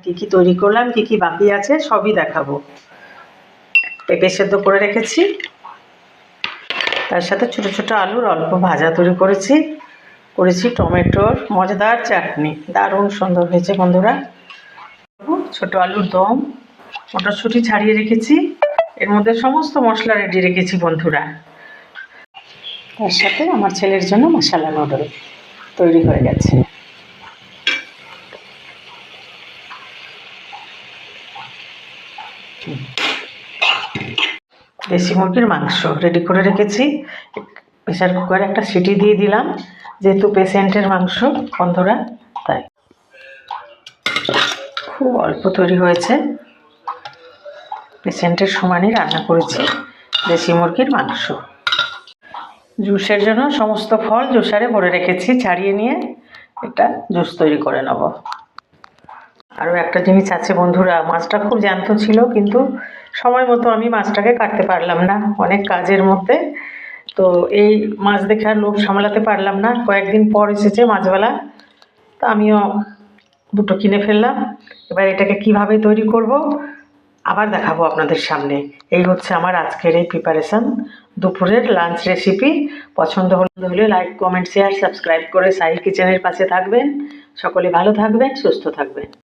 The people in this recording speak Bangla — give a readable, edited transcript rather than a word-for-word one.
কী কী তৈরি করলাম, কী কী বাকি আছে সবই দেখাবো। পেঁপে সেদ্ধ করে রেখেছি, তার সাথে ছোটো ছোটো আলুর অল্প ভাজা তৈরি করেছি, টমেটোর মজাদার চাটনি, দারুণ সুন্দর হয়েছে বন্ধুরা। ছোটো আলুর দম, মটরশুঁটি ছাড়িয়ে রেখেছি, এর মধ্যে সমস্ত মশলা রেডি রেখেছি বন্ধুরা। তার সাথে আমার ছেলের জন্য মশলা নুডল তৈরি হয়ে গেছে। দেশি মুরগির মাংস রেডি করে রেখেছি, প্রেসার কুকারে একটা সিটি দিয়ে দিলাম, যেহেতু পেশেন্টের মাংস বন্ধুরা, তাই খুব অল্প তৈরি হয়েছে। পেশেন্টের সমানই রান্না করেছি দেশি মুরগির মাংস। জুসের জন্য সমস্ত ফল জুসারে ভরে রেখেছি, ছাড়িয়ে নিয়ে এটা জুস তৈরি করে নেব। আরও একটা জিনিস আছে বন্ধুরা, মাছটা খুব জ্যান্ত ছিল, কিন্তু সময় মতো আমি মাছটাকে কাটতে পারলাম না, অনেক কাজের মধ্যে। তো এই মাছ দেখে আর লোভ সামলাতে পারলাম না, কয়েকদিন পর এসেছে মাছবেলা, তো আমিও দুটো কিনে ফেললাম। এবার এটাকে কিভাবে তৈরি করব আবার দেখাবো আপনাদের সামনে। এই হচ্ছে আমার আজকের এই প্রিপারেশান, দুপুরের লাঞ্চ রেসিপি। পছন্দ হলে লাইক, কমেন্ট, শেয়ার, সাবস্ক্রাইব করে সাহিল কিচেনের পাশে থাকবেন। সকলে ভালো থাকবেন, সুস্থ থাকবেন।